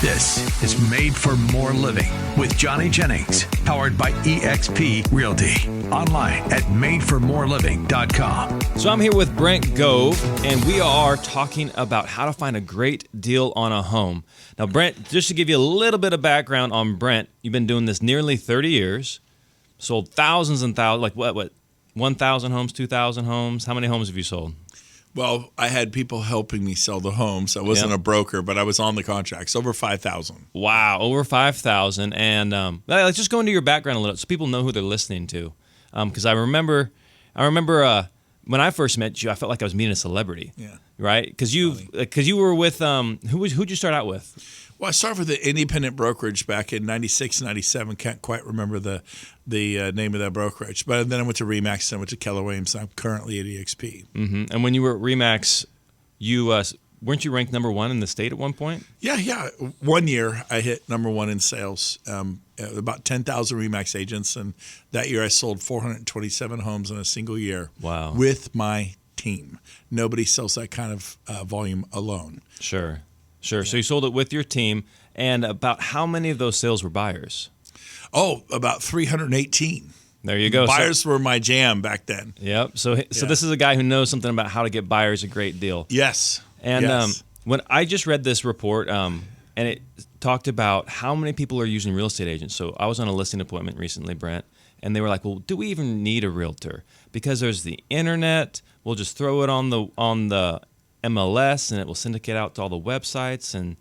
This is Made for More Living with Johnny Jennings, powered by eXp Realty. Online at madeformoreliving.com. So I'm here with Brent Gove, and we are talking about how to find a great deal on a home. Now, Brent, just to give you a little bit of background on Brent, you've been doing this nearly 30 years, sold thousands and thousands, like what, 1,000 homes, 2,000 homes? How many homes have you sold? Well, I had people helping me sell the homes. I wasn't a broker, but I was on the contracts. Over 5,000. Wow, over 5,000. And let's just go into your background a little so people know who they're listening to. Because I remember when I first met you, I felt like I was meeting a celebrity. Yeah. Right? Because you were with who'd you start out with? Well, I started with the independent brokerage back in 96, 97. Can't quite remember the name of that brokerage. But then I went to RE/MAX, and I went to Keller Williams. I'm currently at EXP. Mm-hmm. And when you were at RE/MAX, you weren't you ranked number one in the state at one point? Yeah. 1 year I hit number one in sales. About 10,000 RE/MAX agents, and that year I sold 427 homes in a single year. Wow. With my team. Nobody sells that kind of volume alone. Sure. Yeah. So you sold it with your team, and about how many of those sales were buyers? Oh, about 318. There you go. Buyers were my jam back then. Yep. So this is a guy who knows something about how to get buyers a great deal. Yes. And when I just read this report, and it talked about how many people are using real estate agents. So I was on a listing appointment recently, Brent, and they were like, "Well, do we even need a realtor? Because there's the internet. We'll just throw it on the MLS, and it will syndicate out to all the websites, and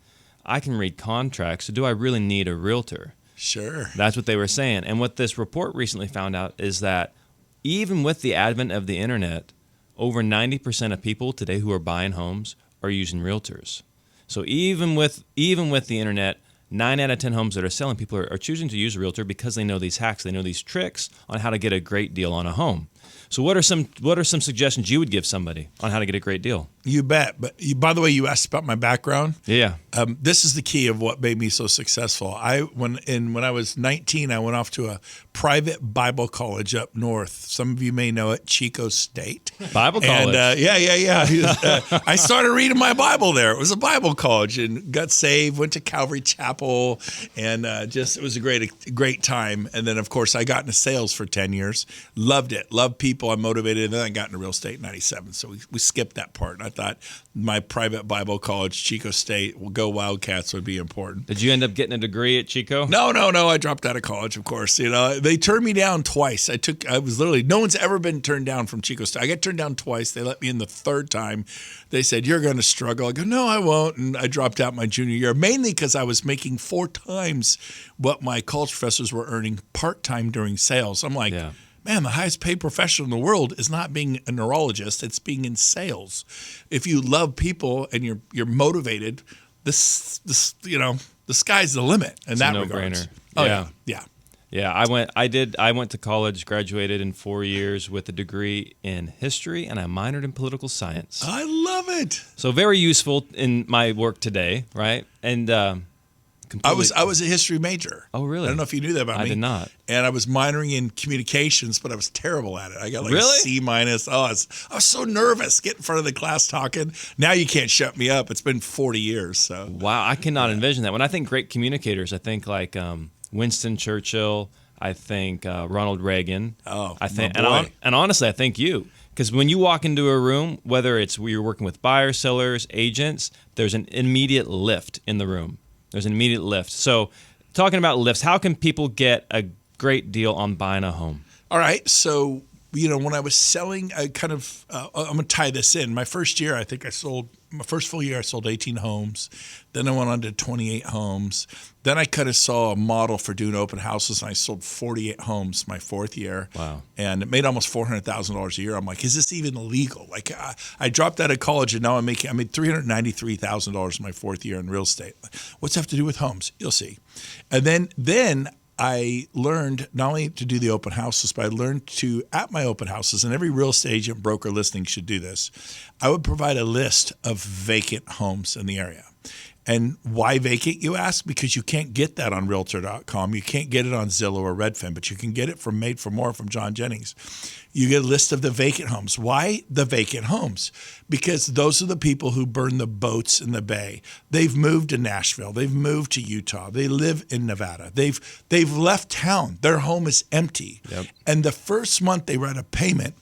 I can read contracts. So do I really need a realtor?" Sure. That's what they were saying. And what this report recently found out is that even with the advent of the internet, over 90% of people today who are buying homes are using realtors. So even with the internet, 9 out of 10 homes that are selling, people are choosing to use a realtor because they know these hacks, they know these tricks on how to get a great deal on a home. So what are some suggestions you would give somebody on how to get a great deal? You bet. But by the way, you asked about my background. Yeah. This is the key of what made me so successful. When I was 19, I went off to a private Bible college up north. Some of you may know it, Chico State. Bible college. And yeah. I started reading my Bible there. It was a Bible college, and got saved. Went to Calvary Chapel, and it was a great time. And then of course I got into sales for 10 years. Loved it. Loved people. I'm motivated. And then I got into real estate in 97. So we skipped that part. I thought my private Bible college, Chico State, Go Wildcats, would be important. Did you end up getting a degree at Chico? No. I dropped out of college, of course. They turned me down twice. No one's ever been turned down from Chico State. I got turned down twice. They let me in the third time. They said, "You're going to struggle." I go, "No, I won't." And I dropped out my junior year, mainly because I was making 4 times what my college professors were earning part-time during sales. I'm like, man, the highest paid profession in the world is not being a neurologist, it's being in sales. If you love people and you're motivated, the sky's the limit in that regard. No-brainer. Oh yeah. Yeah, I went to college, graduated in 4 years with a degree in history, and I minored in political science. I love it. So very useful in my work today, right? And I was a history major. Oh, really? I don't know if you knew that about me. I did not. And I was minoring in communications, but I was terrible at it. I got like a C-. Oh, I was so nervous getting in front of the class talking. Now you can't shut me up. It's been 40 years. So wow, I cannot envision that. When I think great communicators, I think like Winston Churchill. I think Ronald Reagan. Oh, I think, my boy. and honestly, I think you. Because when you walk into a room, whether it's you're working with buyers, sellers, agents, there's an immediate lift in the room. There's an immediate lift. So talking about lifts, how can people get a great deal on buying a home? All right. So, when I was selling, I'm going to tie this in. My first year, my first full year, I sold 18 homes. Then I went on to 28 homes. Then I kind of saw a model for doing open houses, and I sold 48 homes my fourth year. Wow. And it made almost $400,000 a year. I'm like, is this even illegal? Like, I dropped out of college, and now I made $393,000 my fourth year in real estate. What's that have to do with homes? You'll see. And then I learned not only to do the open houses, but I learned to, at my open houses, and every real estate agent, broker listening should do this, I would provide a list of vacant homes in the area. And why vacant, you ask? Because you can't get that on Realtor.com. You can't get it on Zillow or Redfin, but you can get it from Made for More from John Jennings. You get a list of the vacant homes. Why the vacant homes? Because those are the people who burn the boats in the bay. They've moved to Nashville. They've moved to Utah. They live in Nevada. They've left town. Their home is empty. Yep. And the first month they write a payment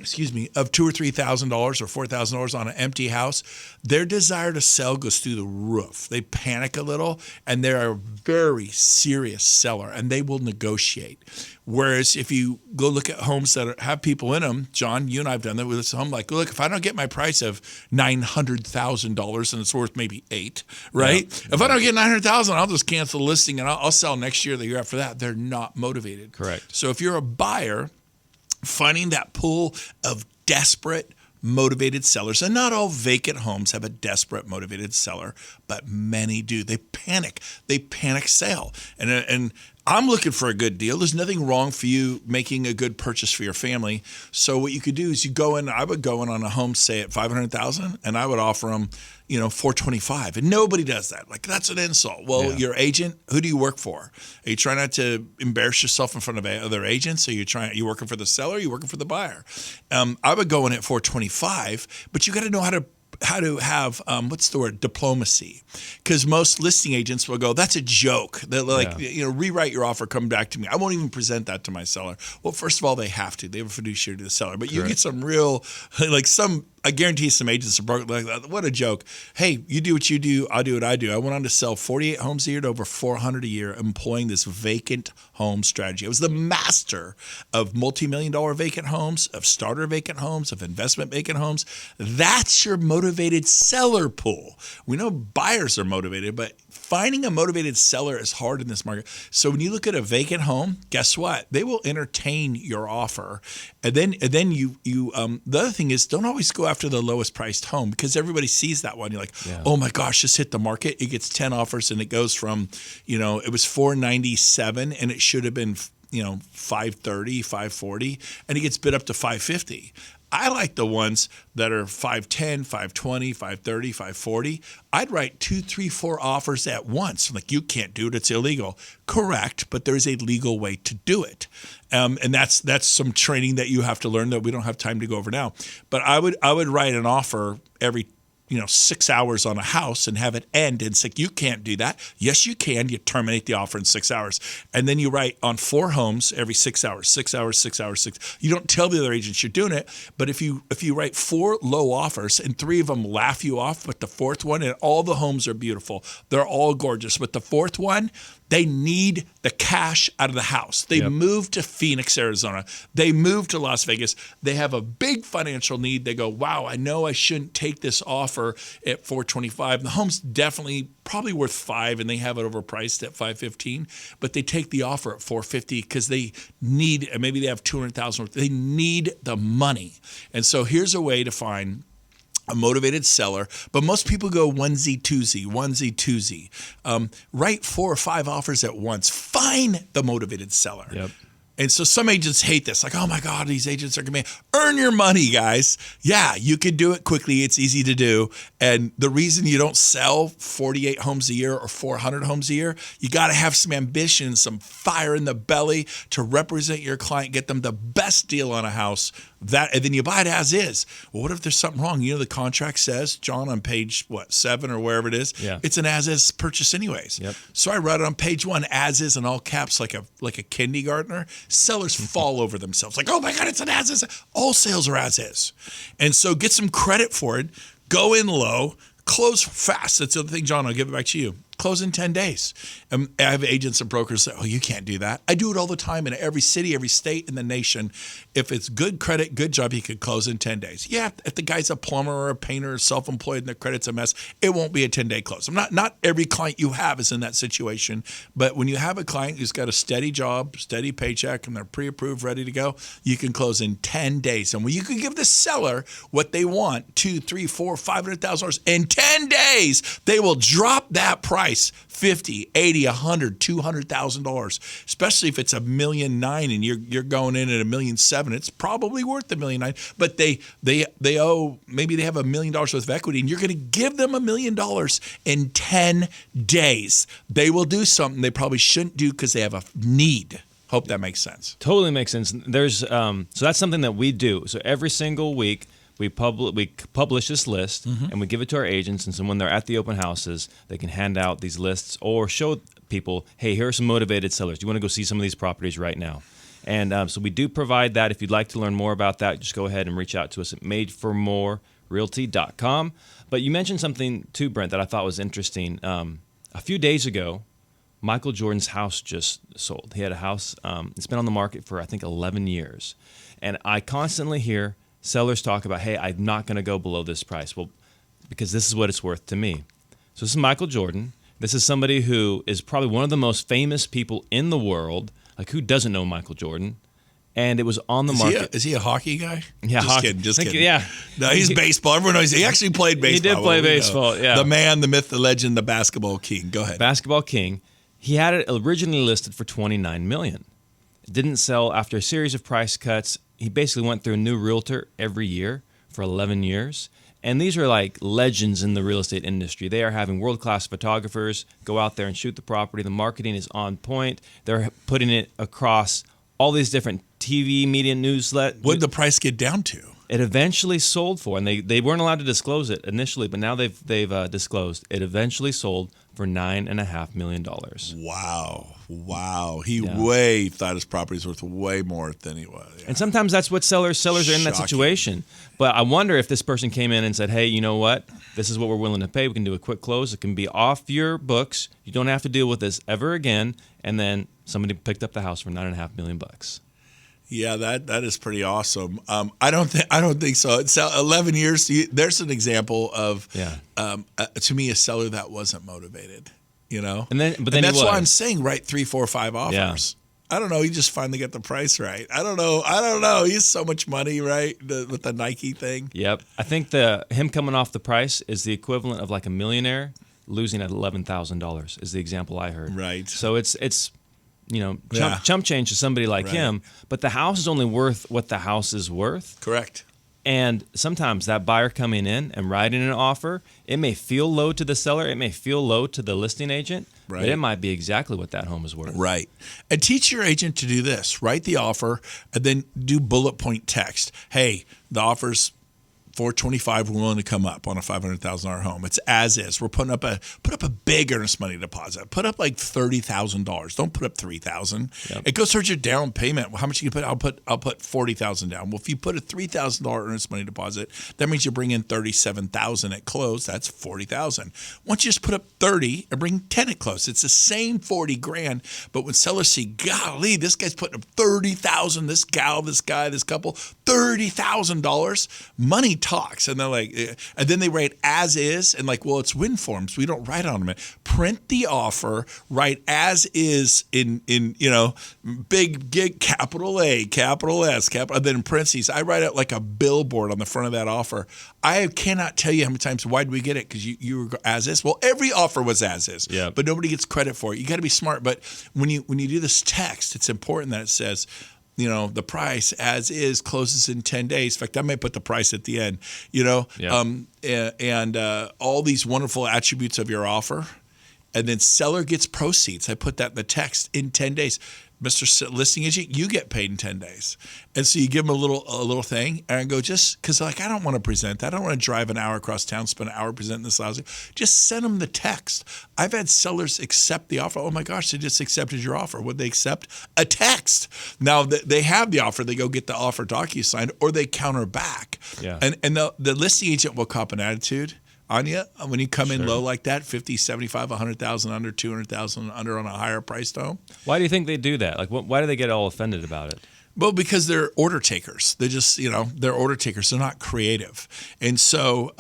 excuse me, of $2,000 or $3,000 or $4,000 on an empty house, their desire to sell goes through the roof. They panic a little, and they're a very serious seller, and they will negotiate. Whereas if you go look at homes that have people in them, John, you and I have done that with this home. Like, look, if I don't get my price of $900,000 and it's worth maybe $8,000, right? Yeah. If I don't get $900,000, I'll just cancel the listing and I'll sell next year, the year after that. They're not motivated. Correct. So if you're a buyer, finding that pool of desperate, motivated sellers, and not all vacant homes have a desperate, motivated seller, but many do. They panic sale. And I'm looking for a good deal. There's nothing wrong for you making a good purchase for your family. So what you could do is I would go in on a home, say at $500,000, and I would offer them, $425,000, and nobody does that. Like, that's an insult. Well, Your agent, who do you work for? Are you trying not to embarrass yourself in front of other agents? Are you working for the seller? Are you working for the buyer? I would go in at $425,000, but you got to know how to have diplomacy, because most listing agents will go, that's a joke. They're like, rewrite your offer, come back to me. I won't even present that to my seller. Well, first of all, they have to. They have a fiduciary to the seller. But you get some real, I guarantee some agents are broken like that. What a joke. Hey, you do what you do, I'll do what I do. I went on to sell 48 homes a year to over 400 a year, employing this vacant home strategy. I was the master of multi-million-dollar vacant homes, of starter vacant homes, of investment vacant homes. That's your motivated seller pool. We know buyers are motivated, but finding a motivated seller is hard in this market. So when you look at a vacant home, guess what? They will entertain your offer. And then you the other thing is, don't always go after the lowest priced home, because everybody sees that one. You're like, oh my gosh, just hit the market. It gets 10 offers and it goes from, it was $497 and it should have been, $530, $540, and it gets bid up to $550. I like the ones that are $510, $520, $530, $540. I'd write 2, 3, 4 offers at once. Like, you can't do it; it's illegal. Correct, but there's a legal way to do it, and that's some training that you have to learn that we don't have time to go over now. But I would write an offer every 6 hours on a house and have it end. And it's like, you can't do that. Yes, you can. You terminate the offer in 6 hours. And then you write on 4 homes every 6 hours, 6 hours, 6 hours, 6. You don't tell the other agents you're doing it. But if you write 4 low offers and 3 of them laugh you off, but the 4th one, and all the homes are beautiful, they're all gorgeous, but the 4th one, they need the cash out of the house. They moved to Phoenix, Arizona. They moved to Las Vegas. They have a big financial need. They go, wow, I know I shouldn't take this offer at $425. The home's definitely probably worth $5, and they have it overpriced at $515. But they take the offer at $450 because they need, maybe they have $200,000. They need the money. And so here's a way to find a motivated seller, but most people go onesie, twosie. Write 4 or 5 offers at once. Find the motivated seller. Yep. And so some agents hate this. Like, oh my God, these agents are going to earn your money, guys. Yeah, you can do it quickly. It's easy to do. And the reason you don't sell 48 homes a year or 400 homes a year, you got to have some ambition, some fire in the belly to represent your client, get them the best deal on a house. And then you buy it as is. Well, what if there's something wrong? The contract says, John, on page 7 or wherever it is, it's an as is purchase anyways. Yep. So I write it on page 1, as is in all caps, like a kindergartner. Sellers fall over themselves. Like, oh my God, it's an as is. All sales are as is. And so get some credit for it. Go in low. Close fast. That's the other thing, John. I'll give it back to you. Close in 10 days. I have agents and brokers that, oh, you can't do that. I do it all the time in every city, every state in the nation. If it's good credit, good job, you could close in 10 days. Yeah, if the guy's a plumber or a painter or self-employed and their credit's a mess, it won't be a 10-day close. Not every client you have is in that situation, but when you have a client who's got a steady job, steady paycheck, and they're pre-approved, ready to go, you can close in 10 days. And when you can give the seller what they want, $200,000, $300,000, $400,000, $500,000 in 10 days, they will drop that price price $50, $80, $100, $200,000, especially if it's $1.9 million and you're going in at $1.7 million. It's probably worth $1.9 million, but they owe, maybe they have $1 million worth of equity, and you're going to give them $1 million in 10 days. They will do something they probably shouldn't do because they have a need. Hope that makes sense. Totally makes sense. There's so that's something that we do. So every single week we publish this list and we give it to our agents. And so when they're at the open houses, they can hand out these lists or show people, hey, here are some motivated sellers. Do you want to go see some of these properties right now? And so we do provide that. If you'd like to learn more about that, just go ahead and reach out to us at madeformorerealty.com. But you mentioned something too, Brent, that I thought was interesting. A few days ago, Michael Jordan's house just sold. He had a house, it's been on the market for, I think, 11 years. And I constantly hear sellers talk about, hey, I'm not going to go below this price. Well, because this is what it's worth to me. So this is Michael Jordan. This is somebody who is probably one of the most famous people in the world. Like, who doesn't know Michael Jordan? And it was on the market. Is he a hockey guy? Yeah, Just kidding. Yeah. No, he's baseball. Everyone knows he actually played baseball. He did play baseball, yeah. The man, the myth, the legend, the basketball king. Go ahead. Basketball king. He had it originally listed for $29 million. It didn't sell after a series of price cuts. He basically went through a new realtor every year for 11 years. And these are like legends in the real estate industry. They are having world-class photographers go out there and shoot the property. The marketing is on point. They're putting it across all these different TV, media, newsletters. What did the price get down to? It eventually sold for, and they weren't allowed to disclose it initially, but now they've disclosed. It eventually sold for $9.5 million. Wow. He way thought his property was worth way more than he was. Yeah. And sometimes that's what sellers are in that situation. But I wonder if this person came in and said, hey, you know what? This is what we're willing to pay. We can do a quick close. It can be off your books. You don't have to deal with this ever again. And then somebody picked up the house for $9.5 million. Yeah, that is pretty awesome. I don't think so. It's 11 years. There's an example of to me a seller that wasn't motivated. You know, but then that's why I'm saying write 3, 4, 5 offers. Yeah. I don't know. He just finally got the price right. I don't know. He has so much money, right? With the Nike thing. Yep. I think him coming off the price is the equivalent of like a millionaire losing at $11,000 is the example I heard. Right. So it's chump change to somebody like him, but the house is only worth what the house is worth. Correct. And sometimes that buyer coming in and writing an offer, it may feel low to the seller, it may feel low to the listing agent, but it might be exactly what that home is worth. Right. And teach your agent to do this. Write the offer and then do bullet point text. Hey, the offer's $425, we're willing to come up on a $500,000 home. It's as is. We're put up a big earnest money deposit. Put up like $30,000. Don't put up $3,000. Yep. It goes towards your down payment. How much you can put? I'll put $40,000 down. Well, if you put a $3,000 earnest money deposit, that means you bring in $37,000 at close. That's $40,000. Once you just put up 30 and bring 10 at close, it's the same $40,000. But when sellers see, golly, this guy's putting up $30,000. This gal, this guy, this couple, $30,000. Money talks, and they're like, and then they write as is, and like, well, it's win forms. We don't write on them. Print the offer, write as is in big capital A, capital S, capital, and then in parentheses, I write out like a billboard on the front of that offer. I cannot tell you how many times. Why did we get it? Because you were as is. Well, every offer was as is, but nobody gets credit for it. You got to be smart. But when you do this text, it's important that it says, the price as is closes in 10 days. In fact, I might put the price at the end, and all these wonderful attributes of your offer. And then seller gets proceeds. I put that in the text in 10 days. Mr. Listing Agent, you get paid in 10 days. And so you give them a little thing, and I go, just because I don't want to present that. I don't want to drive an hour across town, spend an hour presenting this lousy. Just send them the text. I've had sellers accept the offer. Oh my gosh, they just accepted your offer. Would they accept a text? Now they have the offer. They go get the offer DocuSigned, or they counter back. Yeah. And the listing agent will cop an attitude on you when you come in low like that, 50, 75, 100,000 under, 200,000 under on a higher priced home. Why do you think they do that? Like, why do they get all offended about it? Well, because they're order takers. They just, they're order takers. They're not creative. And so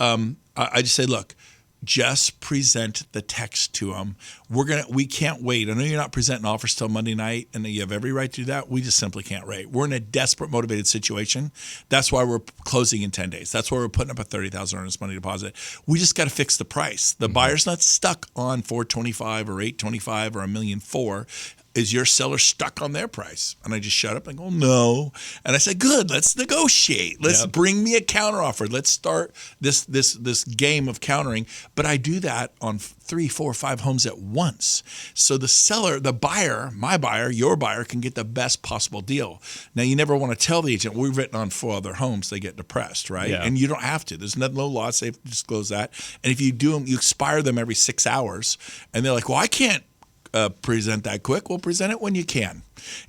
I just say, look, just present the text to them. We can't wait. I know you're not presenting offers till Monday night, and you have every right to do that. We just simply can't wait. We're in a desperate, motivated situation. That's why we're closing in 10 days. That's why we're putting up a $30,000 earnest money deposit. We just got to fix the price. The buyer's not stuck on $425 or $825 or $1.4 million. Is your seller stuck on their price? And I just shut up and go, no. And I said, good, let's negotiate. Let's bring me a counteroffer. Let's start this game of countering. But I do that on 3, 4, 5 homes at once. So the seller, the buyer, my buyer, your buyer can get the best possible deal. Now, you never want to tell the agent, we've written on 4 other homes, they get depressed, right? Yeah. And you don't have to. There's no law safe to disclose that. And if you do them, you expire them every 6 hours. And they're like, well, I can't present that quick. Well, present it when you can.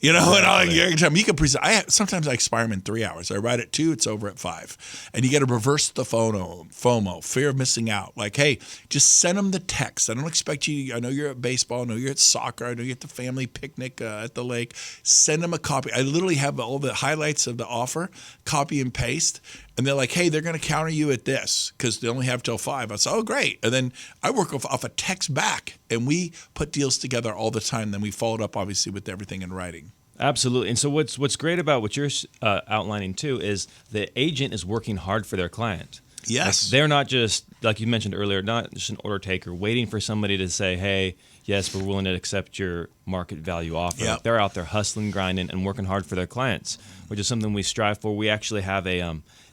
And every time you can present. Sometimes I expire them in 3 hours. I write at 2, it's over at 5. And you got to reverse the FOMO, fear of missing out. Like, hey, just send them the text. I don't expect you. I know you're at baseball. I know you're at soccer. I know you're at the family picnic at the lake. Send them a copy. I literally have all the highlights of the offer, copy and paste. And they're like, hey, they're going to counter you at this because they only have till 5. I said, oh, great. And then I work off a text back, and we put deals together all the time. Then we followed up, obviously, with everything in writing. Absolutely. And so what's great about what you're outlining, too, is the agent is working hard for their client. Yes. Like, they're not just, like you mentioned earlier, not just an order taker waiting for somebody to say, hey, yes, we're willing to accept your market value offer. Yep. They're out there hustling, grinding, and working hard for their clients, which is something we strive for. We actually have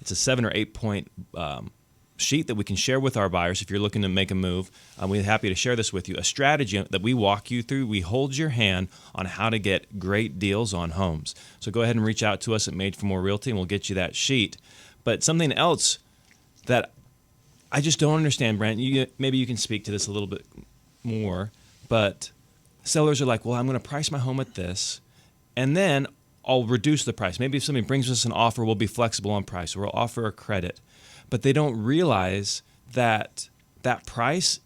it's a 7 or 8 point sheet that we can share with our buyers if you're looking to make a move. We're happy to share this with you. A strategy that we walk you through. We hold your hand on how to get great deals on homes. So go ahead and reach out to us at Made for More Realty, and we'll get you that sheet. But something else that I just don't understand, Brent, maybe you can speak to this a little bit more, but sellers are like, well, I'm going to price my home at this, and then I'll reduce the price. Maybe if somebody brings us an offer, we'll be flexible on price, or we'll offer a credit. But they don't realize that that price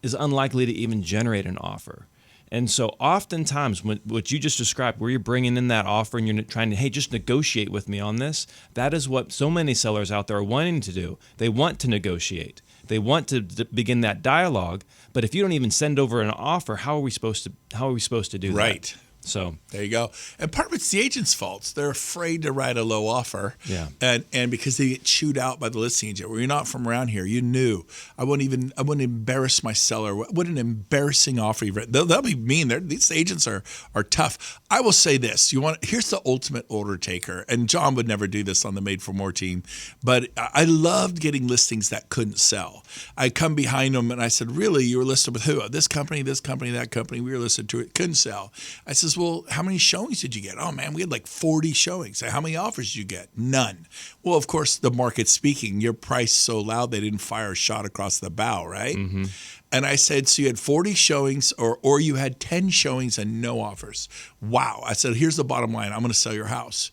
is unlikely to even generate an offer. And so oftentimes, what you just described, where you're bringing in that offer and you're trying to, hey, just negotiate with me on this, that is what so many sellers out there are wanting to do. They want to negotiate. They want to begin that dialogue. But if you don't even send over an offer, how are we supposed to do that? Right. So there you go. And part of it's the agent's fault. They're afraid to write a low offer. Yeah. And because they get chewed out by the listing agent. Well, you're not from around here. You knew. I wouldn't embarrass my seller. What an embarrassing offer you've written. They'll be mean. These agents are tough. I will say this. Here's the ultimate order taker. And John would never do this on the Made for More team. But I loved getting listings that couldn't sell. I come behind them and I said, really, you were listed with who? This company, that company. We were listed to it. Couldn't sell. I said, well, how many showings did you get? Oh, man, we had like 40 showings. How many offers did you get? None. Well, of course, the market's speaking. Your price so loud they didn't fire a shot across the bow, right? Mm-hmm. And I said, so you had 40 showings or you had 10 showings and no offers. Wow. I said, here's the bottom line. I'm going to sell your house.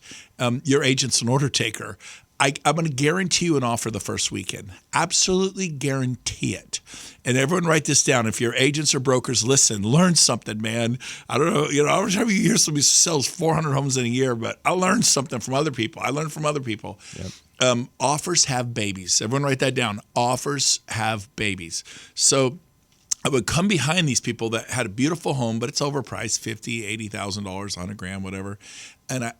Your agent's an order taker. I'm going to guarantee you an offer the first weekend. Absolutely guarantee it. And everyone write this down. If your agents or brokers listen, learn something, man. I don't know. Every time you hear somebody sells 400 homes in a year, but I learned something from other people. I learned from other people. Yep. Offers have babies. Everyone write that down. Offers have babies. So I would come behind these people that had a beautiful home, but it's overpriced, $50,000, $80,000, $100,000, whatever. And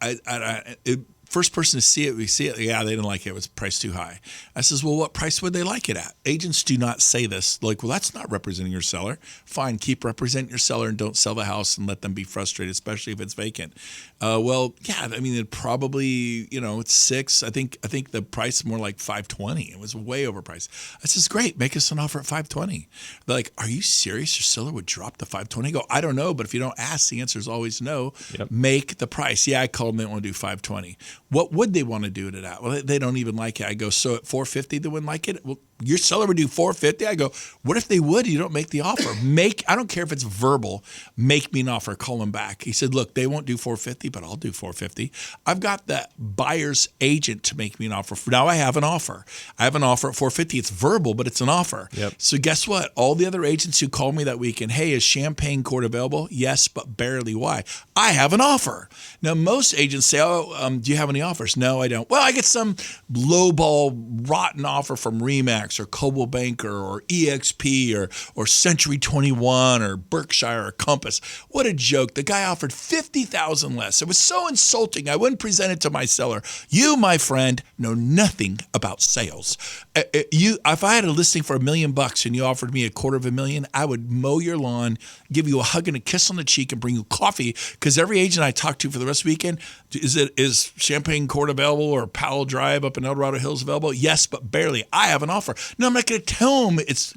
first person to see it, we see it. Yeah, they didn't like it. It was priced too high. I says, well, what price would they like it at? Agents do not say this. Like, well, that's not representing your seller. Fine, keep representing your seller and don't sell the house and let them be frustrated, especially if it's vacant. Well, yeah, I mean, it probably, it's 6. I think the price is more like $520. It was way overpriced. I says, great, make us an offer at $520. They're like, are you serious? Your seller would drop the $520? I go, I don't know, but if you don't ask, the answer is always no. Yep. Make the price. Yeah, I called them. They want to do $520. What would they want to do to that? Well, they don't even like it. I go, so at $450 they wouldn't like it? Well, your seller would do $450. I go, what if they would? You don't make the offer. I don't care if it's verbal. Make me an offer. Call them back. He said, look, they won't do $450, but I'll do $450. I've got the buyer's agent to make me an offer. Now I have an offer. I have an offer at $450. It's verbal, but it's an offer. Yep. So guess what? All the other agents who called me that weekend, hey, is Champagne Court available? Yes, but barely. Why? I have an offer. Now, most agents say, do you have any offers? No, I don't. Well, I get some lowball rotten offer from RE/MAX Remax or Coldwell Banker or EXP or Century 21 or Berkshire or Compass. What a joke. The guy offered $50,000 less. It was so insulting. I wouldn't present it to my seller. You, my friend, know nothing about sales. If I had a listing for $1 million and you offered me $250,000, I would mow your lawn, give you a hug and a kiss on the cheek, and bring you coffee. Because every agent I talk to for the rest of the weekend, is Champagne Court available or Powell Drive up in El Dorado Hills available? Yes, but barely. I have an offer. No, I'm not going to tell them it's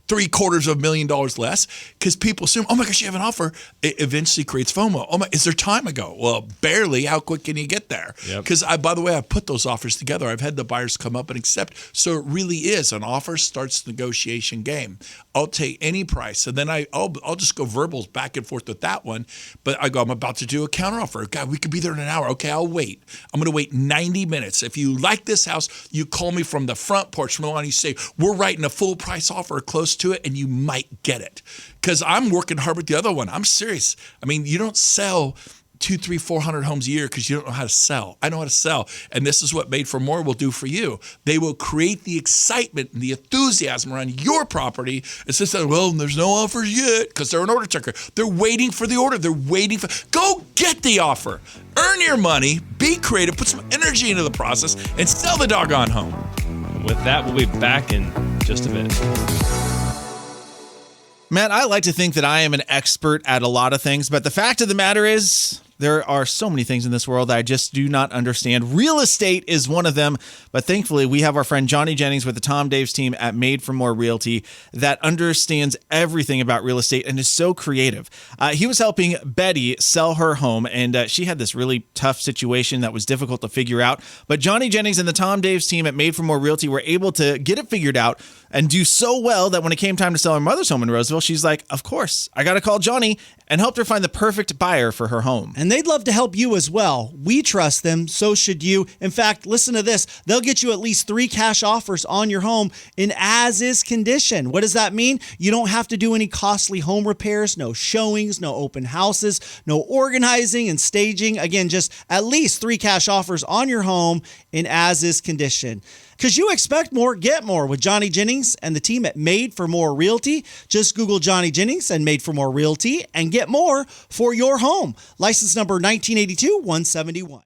$750,000 less, because people assume, oh my gosh, you have an offer. It eventually creates FOMO. Oh my, is there time? I go, well, barely. How quick can you get there? Because by the way, I put those offers together. I've had the buyers come up and accept. So it really is an offer starts the negotiation game. I'll take any price, and then I'll just go verbals back and forth with that one. But I go, I'm about to do a counteroffer. God, we could be there in an hour. Okay, I'll wait. I'm going to wait 90 minutes. If you like this house, you call me from the front porch from the lawn. You say, we're writing a full price offer close to it, and you might get it. Because I'm working hard with the other one. I'm serious. I mean, you don't sell 200, 300, 400 homes a year because you don't know how to sell. I know how to sell. And this is what Made for More will do for you. They will create the excitement and the enthusiasm around your property. It's just that, well, there's no offers yet, because they're an order checker. They're waiting for the order. They're waiting for, go get the offer. Earn your money, be creative, put some energy into the process, and sell the doggone home. With that, we'll be back in just a bit. Matt, I like to think that I am an expert at a lot of things, but the fact of the matter is there are so many things in this world that I just do not understand. Real estate is one of them, but thankfully we have our friend Johnny Jennings with the Tom Daves team at Made for More Realty that understands everything about real estate and is so creative. He was helping Betty sell her home, and she had this really tough situation that was difficult to figure out, but Johnny Jennings and the Tom Daves team at Made for More Realty were able to get it figured out and do so well that when it came time to sell her mother's home in Roseville, she's like, of course, I got to call Johnny, and helped her find the perfect buyer for her home. And they'd love to help you as well. We trust them, so should you. In fact, listen to this. They'll get you at least 3 cash offers on your home in as-is condition. What does that mean? You don't have to do any costly home repairs, no showings, no open houses, no organizing and staging. Again, just at least 3 cash offers on your home in as-is condition. Because you expect more, get more with Johnny Jennings and the team at Made for More Realty. Just Google Johnny Jennings and Made for More Realty and get more for your home. License number 1982-171.